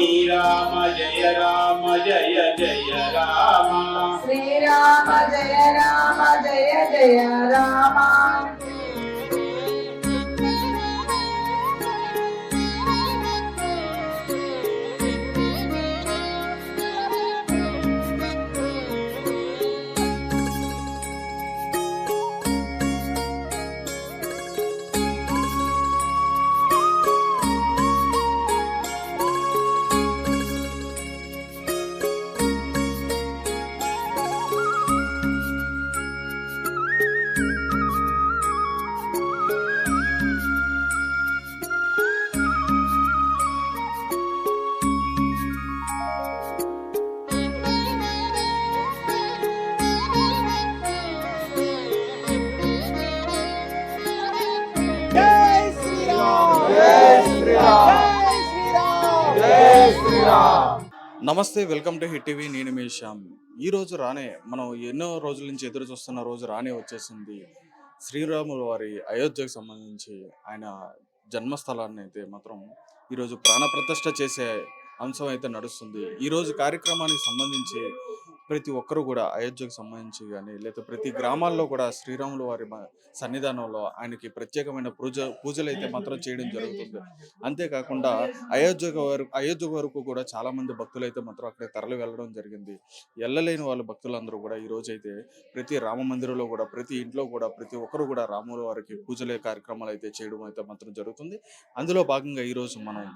శ్రీరామ జయ జయ రామ శ్రీరామ జయ జయ రామ నమస్తే, welcome to hit TV. నేను మీ శ్యామ్. ఈ రోజు మనం ఎన్నో రోజుల నుంచి ఎదురు చూస్తున్న రోజు వచ్చేసింది. శ్రీరాముల వారి అయోధ్యకు సంబంధించి ఆయన జన్మస్థలాన్ని అయితే మాత్రం ఈరోజు ప్రాణప్రతిష్ఠ చేసే అంశం అయితే నడుస్తుంది. ఈరోజు కార్యక్రమానికి సంబంధించి ప్రతి ఒక్కరు కూడా అయోధ్యకు సంబంధించి కానీ లేదా ప్రతి గ్రామాల్లో కూడా శ్రీరాముల వారి సన్నిధానంలో ఆయనకి ప్రత్యేకమైన పూజలు అయితే మాత్రం చేయడం జరుగుతుంది. అంతేకాకుండా అయోధ్య వరకు కూడా చాలా మంది భక్తులు అయితే మాత్రం అక్కడ తరలి వెళ్ళడం జరిగింది. వెళ్ళలేని వాళ్ళ భక్తులందరూ కూడా ఈ రోజు అయితే ప్రతి రామ మందిరంలో కూడా ప్రతి ఇంట్లో కూడా ప్రతి ఒక్కరు కూడా రాముల వారికి పూజలే కార్యక్రమాలు అయితే చేయడం అయితే మాత్రం జరుగుతుంది. అందులో భాగంగా ఈ రోజు మనం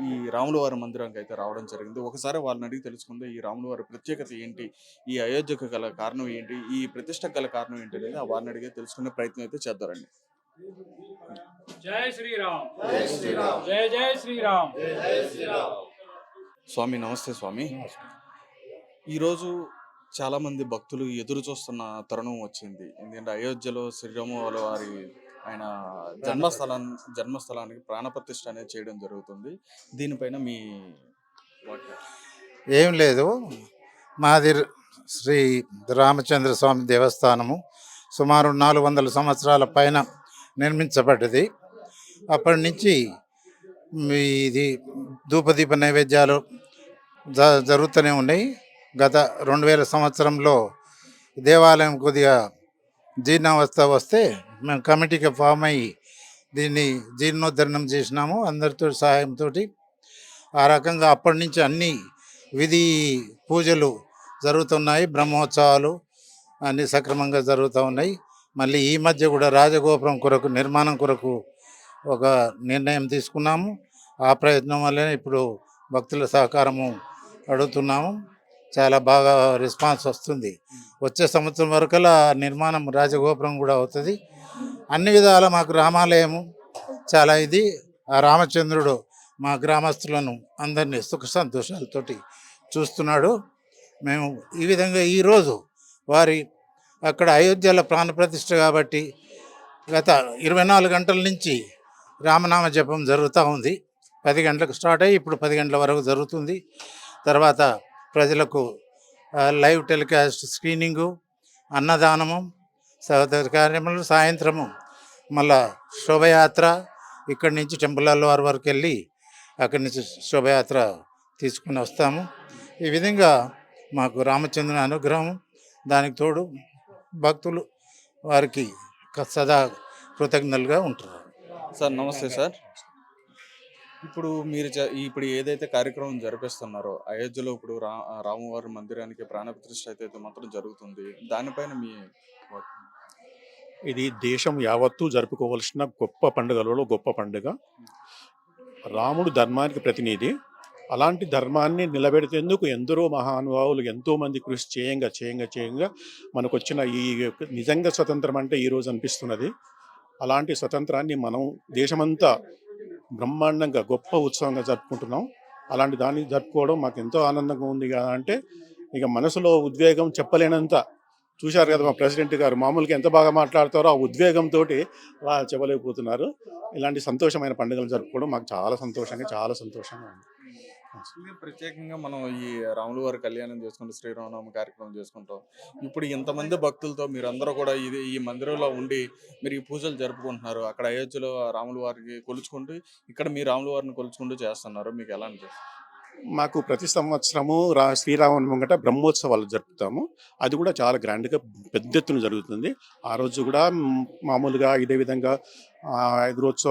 ఈ రాముల వారి మందిరానికి అయితే రావడం జరిగింది. ఒకసారి వాళ్ళని అడిగి తెలుసుకుంటే ఈ రాముల వారి ప్రత్యేకత ఏంటి, ఈ అయోధ్యకు గల కారణం ఏంటి, ఈ ప్రతిష్టకు గల కారణం ఏంటి అనేది ఆ వారిని అడిగే తెలుసుకునే ప్రయత్నం అయితే చేద్దారండి. జై శ్రీరామ్, జై శ్రీరామ్, జై జై శ్రీరామ్, జై శ్రీరామ్. స్వామి నమస్తే. స్వామి, ఈరోజు చాలా మంది భక్తులు ఎదురు చూస్తున్న తరుణం వచ్చింది. ఎందుకంటే అయోధ్యలో శ్రీరాముల వారి ఆయన జన్మస్థలానికి ప్రాణప్రతిష్ఠ అనేది చేయడం జరుగుతుంది. దీనిపైన మీ ఏం లేదు, మాది శ్రీ రామచంద్ర స్వామి దేవస్థానము సుమారు 400 సంవత్సరాల పైన నిర్మించబడ్డది. అప్పటి నుంచి ఇది ధూపదీప నైవేద్యాలు జరుగుతూనే ఉన్నాయి. గత 2000 సంవత్సరంలో దేవాలయం కొద్దిగా జీర్ణావస్థ వస్తే మేము కమిటీకి ఫామ్ అయ్యి దీన్ని జీర్ణోద్ధరణం చేసినాము అందరితో సహాయంతో. ఆ రకంగా అప్పటి నుంచి అన్ని విధి పూజలు జరుగుతున్నాయి, బ్రహ్మోత్సవాలు అన్నీ సక్రమంగా జరుగుతూ ఉన్నాయి. మళ్ళీ ఈ మధ్య కూడా రాజగోపురం కొరకు నిర్మాణం కొరకు ఒక నిర్ణయం తీసుకున్నాము. ఆ ప్రయత్నం వల్లనే ఇప్పుడు భక్తుల సహకారము అడుగుతున్నాము. చాలా బాగా రెస్పాన్స్ వస్తుంది. వచ్చే సంవత్సరం వరకల్లా నిర్మాణం రాజగోపురం కూడా అవుతుంది. అన్ని విధాల మాకు రామాలయము చాలా ఇది. ఆ రామచంద్రుడు మా గ్రామస్తులను అందరినీ సుఖ సంతోషాలతోటి చూస్తున్నాడు. మేము ఈ విధంగా ఈరోజు వారి అక్కడ అయోధ్యలో ప్రాణప్రతిష్ఠ కాబట్టి గత 24 గంటల నుంచి రామనామ జపం జరుగుతూ ఉంది. 10 గంటలకు స్టార్ట్ అయ్యి ఇప్పుడు 10 గంటల వరకు జరుగుతుంది. తర్వాత ప్రజలకు లైవ్ టెలికాస్ట్ స్క్రీనింగు, అన్నదానము, సహోదర కార్యములు, సాయంత్రము మళ్ళా శోభయాత్ర ఇక్కడి నుంచి టెంపుల్ వారి వరకు వెళ్ళి అక్కడి నుంచి శోభయాత్ర తీసుకుని వస్తాము. ఈ విధంగా మాకు రామచంద్రుని అనుగ్రహం, దానికి తోడు భక్తులు వారికి సదా కృతజ్ఞులుగా ఉంటారు. సార్ నమస్తే. సార్, ఇప్పుడు మీరు ఇప్పుడు ఏదైతే కార్యక్రమం జరిపిస్తున్నారో అయోధ్యలో ఇప్పుడు రామవారి మందిరానికి ప్రాణప్రతిష్ఠ అయితే మాత్రం జరుగుతుంది, దానిపైన మీ ఇది దేశం యావత్తూ జరుపుకోవాల్సిన గొప్ప పండుగలలో గొప్ప పండుగ. రాముడు ధర్మానికి ప్రతినిధి. అలాంటి ధర్మాన్ని నిలబెడితేందుకు ఎందరో మహానుభావులు ఎంతోమంది కృషి చేయంగా మనకు వచ్చిన ఈ నిజంగా స్వతంత్రం అంటే ఈరోజు అనిపిస్తున్నది. అలాంటి స్వతంత్రాన్ని మనం దేశమంతా బ్రహ్మాండంగా గొప్ప ఉత్సవంగా జరుపుకుంటున్నాం. అలాంటి దాన్ని జరుపుకోవడం మాకు ఎంతో ఆనందంగా ఉంది. కదా అంటే ఇక మనసులో ఉద్వేగం చెప్పలేనంత. చూశారు కదా మా ప్రెసిడెంట్ గారు మామూలుగా ఎంత బాగా మాట్లాడతారో ఆ ఉద్వేగంతో చెప్పలేకపోతున్నారు. ఇలాంటి సంతోషమైన పండుగలు జరుపుకోవడం మాకు చాలా సంతోషంగా ఉంది. ప్రత్యేకంగా మనం ఈ రాముల వారి కళ్యాణం చేసుకుంటూ శ్రీరామనవమి కార్యక్రమం చేసుకుంటాం. ఇప్పుడు ఇంతమంది భక్తులతో మీరందరూ కూడా ఈ మందిరంలో ఉండి మీరు ఈ పూజలు జరుపుకుంటున్నారు. అక్కడ అయోధ్యలో రాముల వారికి కొలుచుకుంటూ ఇక్కడ మీ రాముల వారిని కొలుచుకుంటూ చేస్తున్నారు. మీకు ఎలా అనిపిస్తుంది? మాకు ప్రతి సంవత్సరము శ్రీరామనవమి ముంగట బ్రహ్మోత్సవాలు జరుపుతాము. అది కూడా చాలా గ్రాండ్గా పెద్ద ఎత్తున జరుగుతుంది. ఆ రోజు కూడా మామూలుగా ఇదే విధంగా 5 రోజు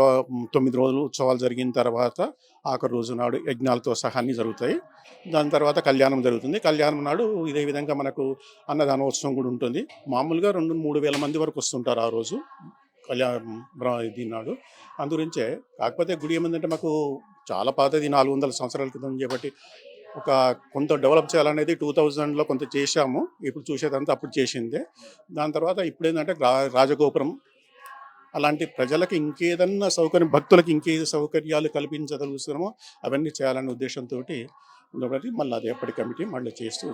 9 రోజులు ఉత్సవాలు జరిగిన తర్వాత ఆఖరి రోజు నాడు యజ్ఞాలతో సహా అన్నీ జరుగుతాయి. దాని తర్వాత కళ్యాణం జరుగుతుంది. కళ్యాణం నాడు ఇదే విధంగా మనకు అన్నదానోత్సవం కూడా ఉంటుంది. మామూలుగా 2-3 వేల మంది వరకు వస్తుంటారు ఆ రోజు దీని నాడు. అందుగురించే కాకపోతే గుడి ఏమందంటే మాకు చాలా పాతది, 400 సంవత్సరాల క్రితం కాబట్టి కొంత డెవలప్ చేయాలనేది 2000లో కొంత చేశాము. ఇప్పుడు చూసేదంతా అప్పుడు చేసిందే. దాని తర్వాత ఇప్పుడు ఏంటంటే రాజగోపురం అలాంటి ప్రజలకు ఇంకేదన్నా సౌకర్యం, భక్తులకు ఇంకేది సౌకర్యాలు కల్పించగలుగుతున్నామో అవన్నీ చేయాలనే ఉద్దేశంతో ఉండబట్టి మళ్ళీ అది ఎప్పటి కమిటీ మళ్ళీ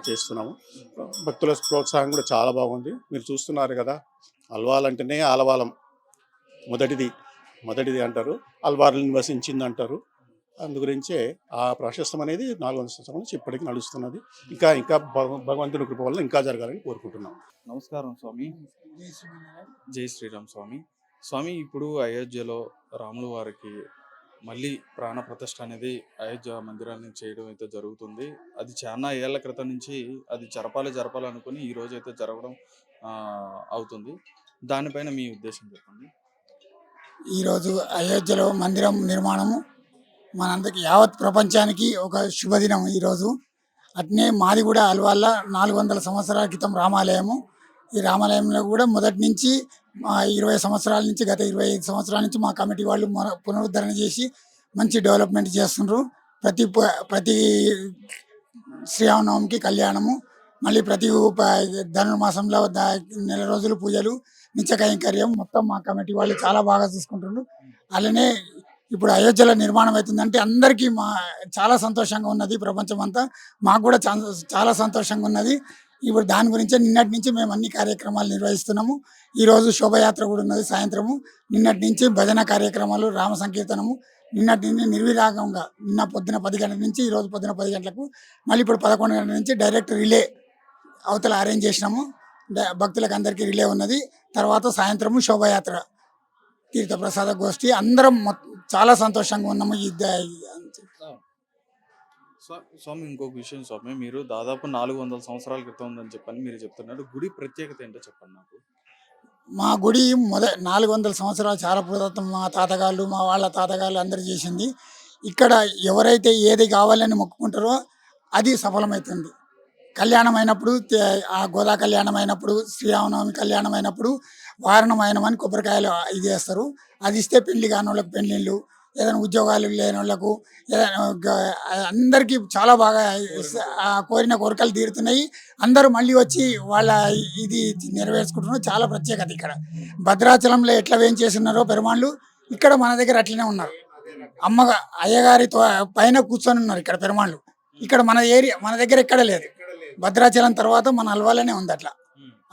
చేస్తున్నాము. భక్తుల ప్రోత్సాహం కూడా చాలా బాగుంది. మీరు చూస్తున్నారు కదా, అల్వాలంటేనే ఆలవాలం మొదటిది అంటారు, అల్వార్లు నివసించింది అంటారు. అందుగురించే ఆ ప్రాశస్తం అనేది 400 సంవత్సరాల నుంచి ఇప్పటికీ నడుస్తున్నది. ఇంకా భగవంతుని కృప వల్ల ఇంకా జరగాలని కోరుకుంటున్నాం. నమస్కారం స్వామి. జై శ్రీరామ్ స్వామి. స్వామి, ఇప్పుడు అయోధ్యలో రాములు వారికి మళ్ళీ ప్రాణ ప్రతిష్ఠ అనేది అయోధ్య మందిరాన్ని చేయడం అయితే జరుగుతుంది. అది చాలా ఏళ్ల క్రితం నుంచి అది జరపాలనుకుని ఈ రోజు అయితే జరగడం అవుతుంది. దానిపైన మీ ఉద్దేశం చెప్పండి. ఈరోజు అయోధ్యలో మందిరం నిర్మాణము మనందరికి యావత్ ప్రపంచానికి ఒక శుభదినం ఈరోజు. అట్నే మాది కూడా అల్వాళ్ళ 400 సంవత్సరాల క్రితం రామాలయము. ఈ రామాలయంలో కూడా మొదటి నుంచి 20 సంవత్సరాల నుంచి, గత 25 సంవత్సరాల నుంచి మా కమిటీ వాళ్ళు పునరుద్ధరణ చేసి మంచి డెవలప్మెంట్ చేస్తుండ్రు. ప్రతి శ్రీరామనవమికి కళ్యాణము, మళ్ళీ ప్రతి ధనుర్మాసంలో నెల రోజులు పూజలు, నిత్య కైంకర్యం మొత్తం మా కమిటీ వాళ్ళు చాలా బాగా చూసుకుంటున్నారు. అలానే ఇప్పుడు అయోధ్యలో నిర్మాణం అవుతుందంటే అందరికీ చాలా సంతోషంగా ఉన్నది. ప్రపంచం అంతా మాకు కూడా చాలా సంతోషంగా ఉన్నది. ఇప్పుడు దాని గురించే నిన్నటి నుంచి మేము అన్ని కార్యక్రమాలు నిర్వహిస్తున్నాము. ఈరోజు శోభయాత్ర కూడా ఉన్నది సాయంత్రము. నిన్నటి నుంచి భజన కార్యక్రమాలు, రామ సంకీర్తనము నిన్నటి నుంచి నిర్విరాగంగా, నిన్న పొద్దున 10 గంటల నుంచి ఈరోజు పొద్దున 10 గంటలకు, మళ్ళీ ఇప్పుడు 11 గంటల నుంచి డైరెక్ట్ రిలే అవతల అరేంజ్ చేసినాము. భక్తులకు అందరికీ రిలే ఉన్నది. తర్వాత సాయంత్రము శోభయాత్ర, తీర్థప్రసాద గోష్ఠి, అందరం చాలా సంతోషంగా ఉన్నాము. స్వామి, ఇంకొక విషయం స్వామి, మీరు దాదాపు 400 సంవత్సరాల క్రితం ఉందని చెప్పని మీరు చెప్తున్నారు. గుడి ప్రత్యేకత ఏంటో చెప్పండి నాకు. మా గుడి 400 సంవత్సరాలు చాలా పురాతన. మా తాతగాళ్ళు, మా వాళ్ళ తాతగాళ్ళు అందరు చేసింది. ఇక్కడ ఎవరైతే ఏది కావాలని మొక్కుకుంటారో అది సఫలమవుతుంది. కళ్యాణం అయినప్పుడు, ఆ గోదా కళ్యాణం అయినప్పుడు, శ్రీరామనవమి కళ్యాణం అయినప్పుడు వారణమైనమని కొబ్బరికాయలు ఇది చేస్తారు. అది ఇస్తే పెళ్లి కాని వాళ్ళకి పెళ్ళిళ్ళు, ఏదైనా ఉద్యోగాలు లేని వాళ్ళకు, అందరికీ చాలా బాగా కోరిన కోరికలు తీరుతున్నాయి. అందరూ మళ్ళీ వచ్చి వాళ్ళ ఇది నెరవేర్చుకుంటున్నారు. చాలా ప్రత్యేకత ఇక్కడ. భద్రాచలంలో ఎట్లా వేయించేస్తున్నారో పెరుమాళ్ళు, ఇక్కడ మన దగ్గర అట్లనే ఉన్నారు. అయ్యగారితో పైన కూర్చొని ఉన్నారు ఇక్కడ పెరుమాళ్ళు. ఇక్కడ మన దగ్గర ఎక్కడ లేదు. భద్రాచలం తర్వాత మన అల్వాలనే ఉంది అట్లా.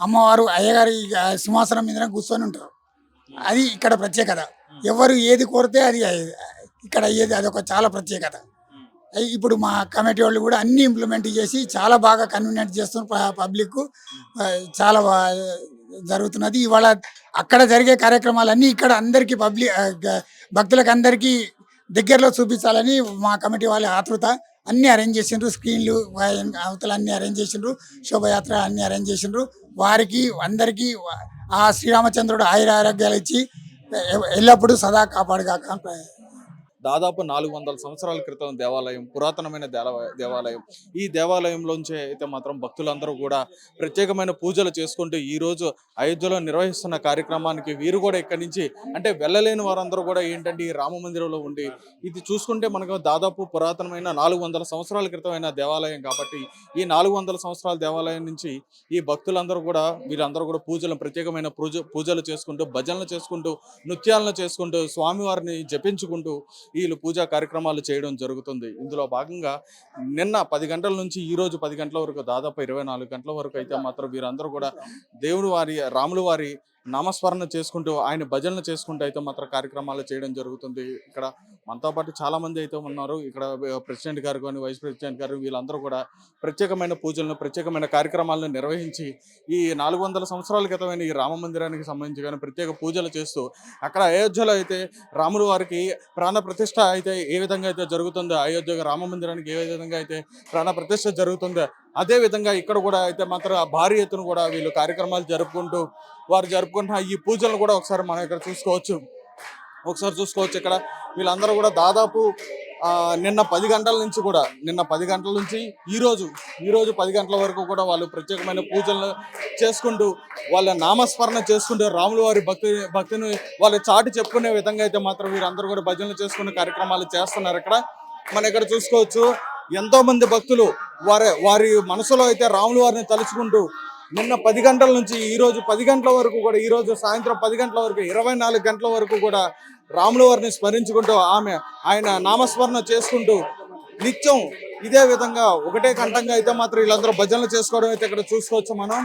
అమ్మవారు అయ్యగారి సింహాసనం మీద కూర్చొని ఉంటారు. అది ఇక్కడ ప్రత్యేకత. ఎవరు ఏది కోరితే అది ఇక్కడ అయ్యేది. అదొక చాలా ప్రత్యేకత. ఇప్పుడు మా కమిటీ వాళ్ళు కూడా అన్ని ఇంప్లిమెంట్ చేసి చాలా బాగా కన్వీనియంట్ చేస్తున్నారు. పబ్లిక్ చాలా జరుగుతున్నది. ఇవాళ అక్కడ జరిగే కార్యక్రమాలన్నీ ఇక్కడ అందరికీ భక్తులకు అందరికీ దగ్గరలో చూపించాలని మా కమిటీ వాళ్ళ ఆతృత. అన్నీ అరేంజ్ చేసిండ్రు. స్క్రీన్లు అవతల అన్నీ అరేంజ్ చేసిండ్రు. శోభయాత్ర అన్నీ అరేంజ్ చేసిండ్రు. వారికి అందరికీ ఆ శ్రీరామచంద్రుడు ఆయురారోగ్యాలు ఇచ్చి ఎల్లప్పుడూ సదా కాపాడుగాక. దాదాపు 400 సంవత్సరాల క్రితం దేవాలయం, పురాతనమైన దేవాలయం. ఈ దేవాలయంలోంచి అయితే మాత్రం భక్తులందరూ కూడా ప్రత్యేకమైన పూజలు చేసుకుంటూ ఈరోజు అయోధ్యలో నిర్వహిస్తున్న కార్యక్రమానికి వీరు కూడా ఇక్కడి నుంచి అంటే వెళ్ళలేని వారందరూ కూడా ఏంటంటే ఈ రామ మందిరంలో ఉండి ఇది చూసుకుంటే మనకు దాదాపు పురాతనమైన 400 సంవత్సరాల క్రితమైన దేవాలయం కాబట్టి ఈ 400 సంవత్సరాల దేవాలయం నుంచి ఈ భక్తులందరూ కూడా వీరందరూ కూడా ప్రత్యేకమైన పూజలు చేసుకుంటూ, భజనలు చేసుకుంటూ, నృత్యాలను చేసుకుంటూ, స్వామివారిని జపించుకుంటూ వీళ్ళు పూజా కార్యక్రమాలు చేయడం జరుగుతుంది. ఇందులో భాగంగా నిన్న 10 గంటల నుంచి ఈ రోజు 10 గంటల వరకు దాదాపు 24 గంటల వరకు అయితే మాత్రం వీరందరూ కూడా రాములు వారి నామస్మరణ చేసుకుంటూ ఆయన భజనలు చేసుకుంటూ అయితే మాత్రం కార్యక్రమాలు చేయడం జరుగుతుంది. ఇక్కడ మనతో పాటు చాలా మంది అయితే ఉన్నారు. ఇక్కడ ప్రెసిడెంట్ గారు కానీ వైస్ ప్రెసిడెంట్ గారు వీళ్ళందరూ కూడా ప్రత్యేకమైన పూజలను ప్రత్యేకమైన కార్యక్రమాలను నిర్వహించి ఈ 400 సంవత్సరాల క్రితమైన ఈ రామ మందిరానికి సంబంధించి కానీ ప్రత్యేక పూజలు చేస్తూ అక్కడ అయోధ్యలో అయితే రాముల వారికి ప్రాణ ప్రతిష్ఠ అయితే ఏ విధంగా అయితే జరుగుతుందో, అయోధ్య రామ మందిరానికి ఏ విధంగా అయితే ప్రాణ ప్రతిష్ఠ జరుగుతుందో అదే విధంగా ఇక్కడ కూడా అయితే మాత్రం భారీ ఎత్తున కూడా వీళ్ళు కార్యక్రమాలు జరుపుకుంటూ వారు జరుపుకుంటున్న ఈ పూజలను కూడా ఒకసారి మనం ఇక్కడ చూసుకోవచ్చు. ఇక్కడ వీళ్ళందరూ కూడా దాదాపు నిన్న 10 గంటల నుంచి ఈ రోజు 10 గంటల వరకు కూడా వాళ్ళు ప్రత్యేకమైన పూజలు చేసుకుంటూ వాళ్ళ నామస్మరణ చేసుకుంటూ రాముల వారి భక్తిని వాళ్ళు చాటి చెప్పుకునే విధంగా అయితే మాత్రం వీరందరూ కూడా భజనలు చేసుకునే కార్యక్రమాలు చేస్తున్నారు. మనం ఇక్కడ చూసుకోవచ్చు ఎంతో మంది భక్తులు వారి మనసులో అయితే రాముల వారిని తలుచుకుంటూ నిన్న 10 గంటల నుంచి ఈ రోజు 10 గంటల వరకు కూడా ఈ రోజు సాయంత్రం 10 గంటల వరకు 24 గంటల వరకు కూడా రాముల వారిని స్మరించుకుంటూ ఆయన నామస్మరణ చేసుకుంటూ నిత్యం ఇదే విధంగా ఒకటే కంఠంగా అయితే మాత్రం వీళ్ళందరూ భజనలు చేసుకోవడం అయితే ఇక్కడ చూసుకోవచ్చు మనం.